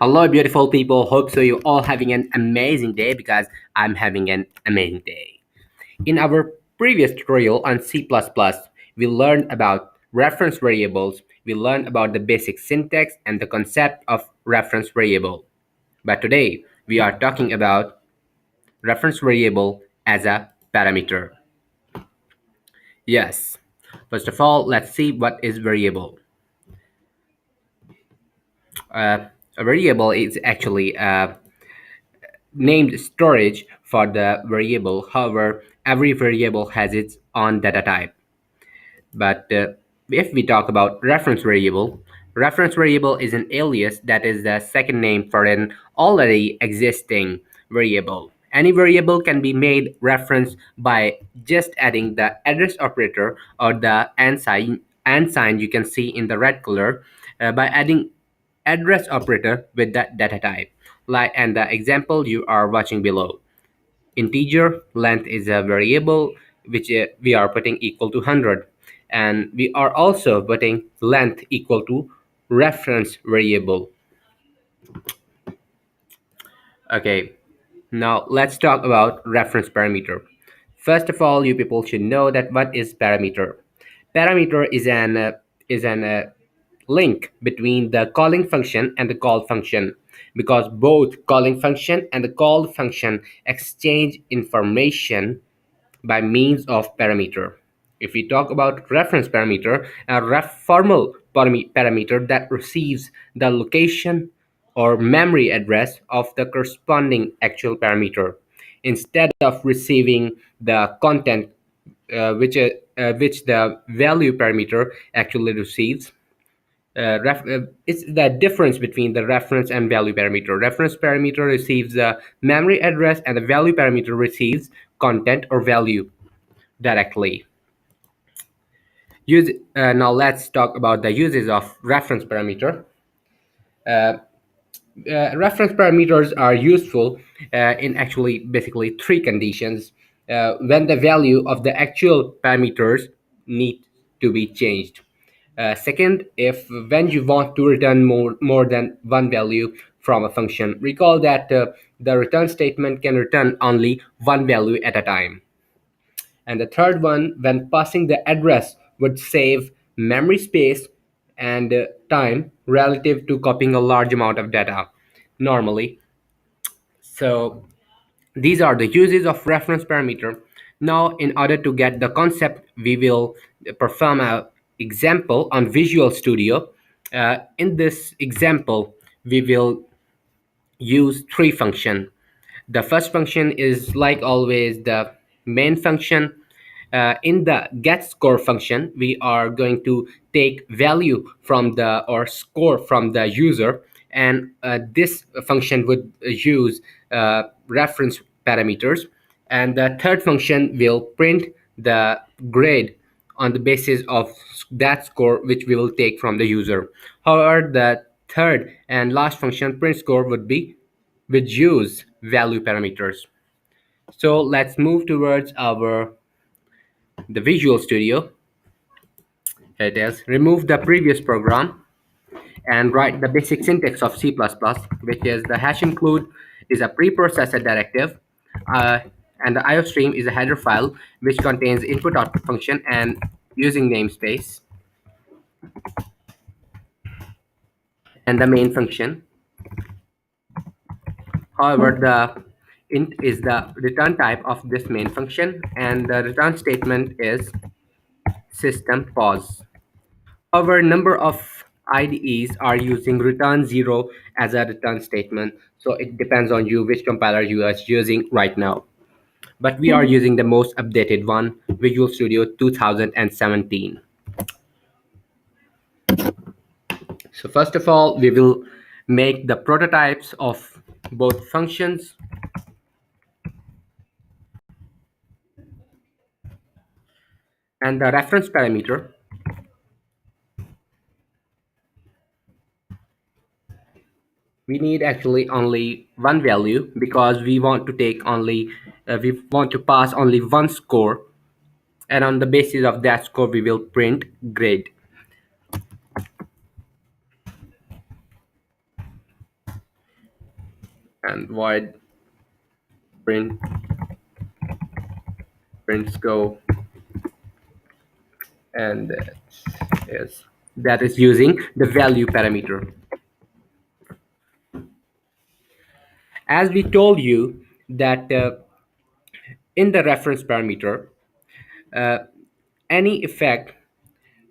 Hello, beautiful people. Hope so you all having an amazing day because I'm having an amazing day. In our previous tutorial on C++, we learned about reference variables. We learned about the basic syntax and the concept of reference variable. But today, we are talking about reference variable as a parameter. Yes. First of all, let's see what is variable. A variable is actually a named storage for the variable. However, every variable has its own data type. But if we talk about reference variable is an alias that is the second name for an already existing variable. Any variable can be made reference by just adding the address operator or the and sign you can see in the red color by adding address operator with the data type like and the example you are watching below. Integer length is a variable which we are putting equal to 100, and we are also putting length equal to reference variable. Okay, now let's talk about reference parameter. First of all, you people should know that what is parameter. Parameter is an link between the calling function and the call function, because both calling function and the called function exchange information by means of parameter. If we talk about reference parameter, a formal parameter that receives the location or memory address of the corresponding actual parameter instead of receiving the content which the value parameter actually receives. It's the difference between the reference and value parameter. Reference parameter receives the memory address and the value parameter receives content or value directly. Now let's talk about the uses of reference parameter. Uh, Reference parameters are useful in actually basically three conditions when the value of the actual parameters need to be changed. Second, if when you want to return more than one value from a function, recall that the return statement can return only one value at a time. And the third one, when passing the address, would save memory space and time relative to copying a large amount of data normally. So these are the uses of reference parameter. Now, in order to get the concept, we will perform a example on Visual Studio. In this example, we will use three functions. The first function is like always the main function. In the get score function, we are going to take value from the or score from the user, and this function would use reference parameters. And the third function will print the grade on the basis of that score which we will take from the user. However, the third and last function print score would be which use value parameters. So let's move towards our the Visual Studio. Here it is. Remove the previous program and write the basic syntax of C++, which is the hash include is a preprocessor directive, uh, and the IOStream is a header file which contains input-output function and using namespace, and the main function. However, the int is the return type of this main function, and the return statement is system pause. However, number of IDEs are using return 0 as a return statement, so it depends on you which compiler you are using right now. But we are using the most updated one, Visual Studio 2017. So first of all, we will make the prototypes of both functions. And the reference parameter, we need actually only one value because we want to take only we want to pass only one score, and on the basis of that score we will print grade. and void print scope, and that is using the value parameter. As we told you that in the reference parameter, uh, any effect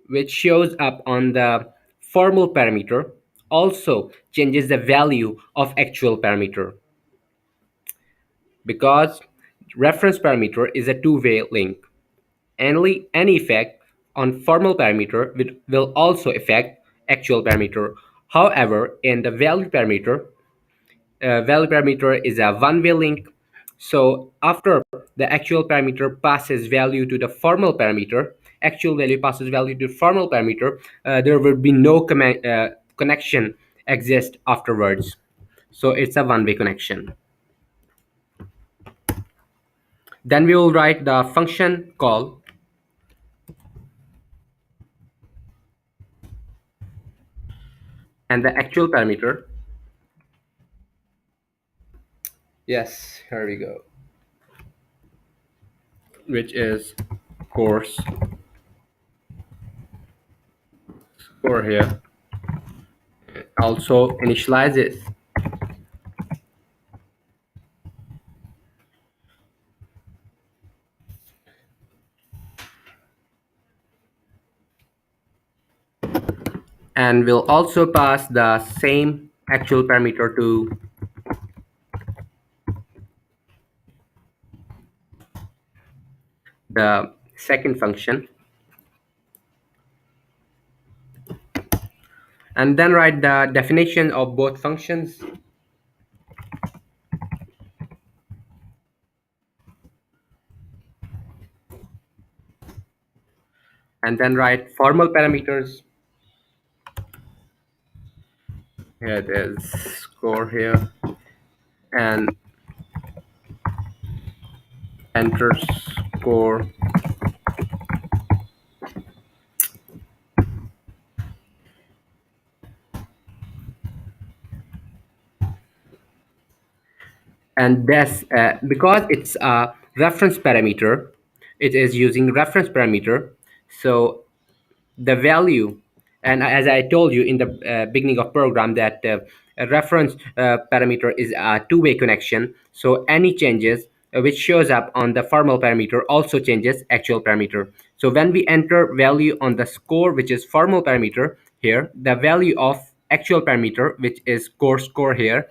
which shows up on the formal parameter also changes the value of actual parameter, because reference parameter is a two-way link. Any effect on formal parameter will also affect actual parameter. However, in the value parameter is a one-way link. So after the actual parameter passes value to the formal parameter, actual value passes value to formal parameter, there will be no connection exist afterwards. So it's a one-way connection. Then we will write the function call and the actual parameter. Yes, here we go. Which is course score here. Also initializes, and will also pass the same actual parameter to the second function, and then write the definition of both functions, and then write formal parameters. Here it is, score here, and enter score, and this because it's a reference parameter, it is using reference parameter. So the value, and as I told you in the beginning of program, that a reference parameter is a two-way connection. So any changes which shows up on the formal parameter also changes actual parameter. So when we enter value on the score, which is formal parameter here, the value of actual parameter, which is core score here,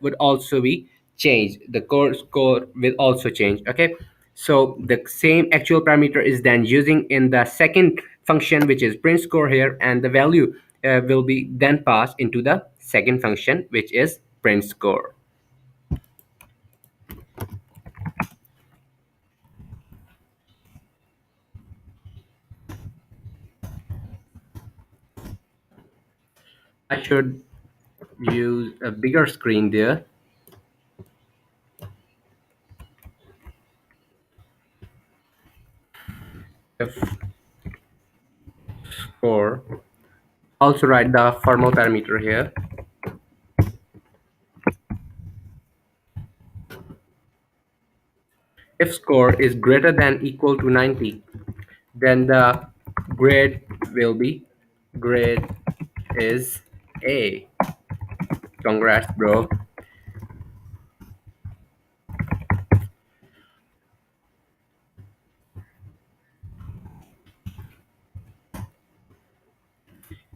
would also be changed. The core score will also change. Okay, so the same actual parameter is then using in the second function, which is print score here, and the value will be then passed into the second function, which is print score. I should use a bigger screen there. If score, also write the formal parameter here. If score is greater than equal to 90, then the grade will be grade is A. Congrats, bro.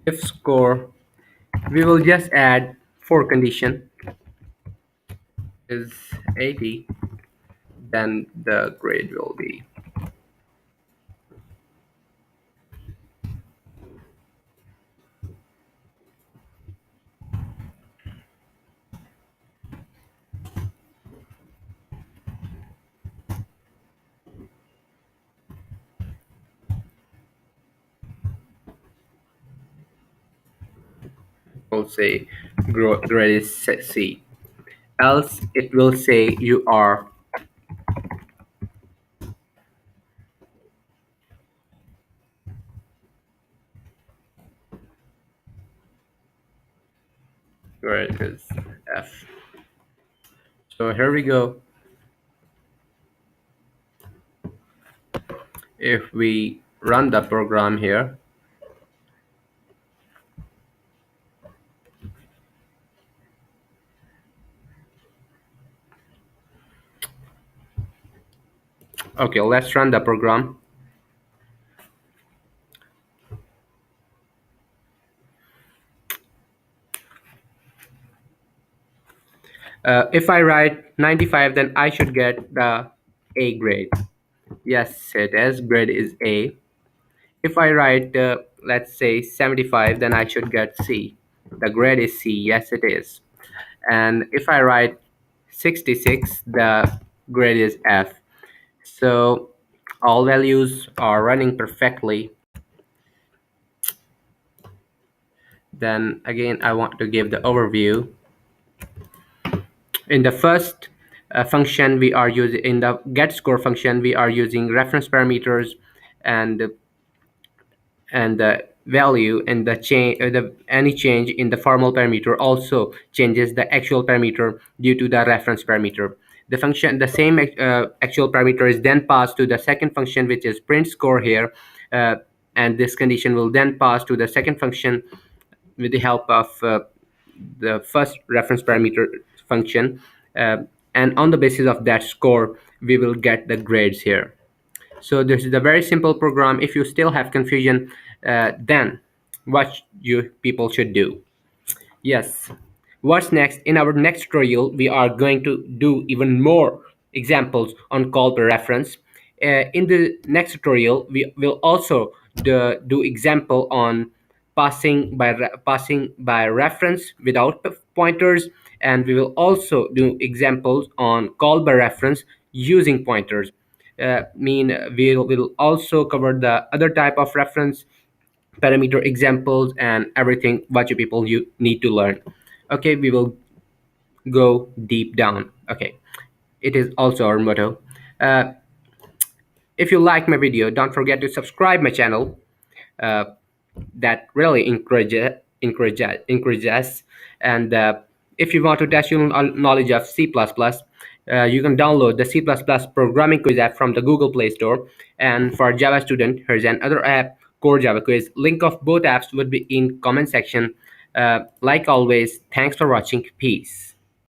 If score, we will just add for condition is 80, then the grade will be. Will say grade is C. Else it will say you are grade is F. So here we go. If we run the program here, okay, let's run the program. If I write 95, then I should get the A grade. Yes, it is. Grade is A. If I write, let's say 75, then I should get C. The grade is C. Yes, it is. And if I write 66, the grade is F. So all values are running perfectly. Then again, I want to give the overview. In the first function, we are using in the get score function, we are using reference parameters and the value and the change the any change in the formal parameter also changes the actual parameter due to the reference parameter. The same actual parameter is then passed to the second function, which is print score here, uh, and this condition will then pass to the second function with the help of the first reference parameter function, uh, and on the basis of that score we will get the grades here. So this is a very simple program. If you still have confusion, then what you people should do. Yes. What's next? In our next tutorial, we are going to do even more examples on call per reference. In the next tutorial, we will also do example on passing by reference without pointers, and we will also do examples on call by reference using pointers. We'll also cover the other type of reference parameter examples and everything what you people you need to learn. Okay, we will go deep down. Okay, it is also our motto. uh, if you like my video, don't forget to subscribe my channel. uh, that really encourages. And if you want to test your knowledge of C++, you can download the C++ programming quiz app from the Google Play Store. And for Java student, here's another app, Core Java Quiz. Link of both apps would be in comment section. Like always, thanks for watching. Peace.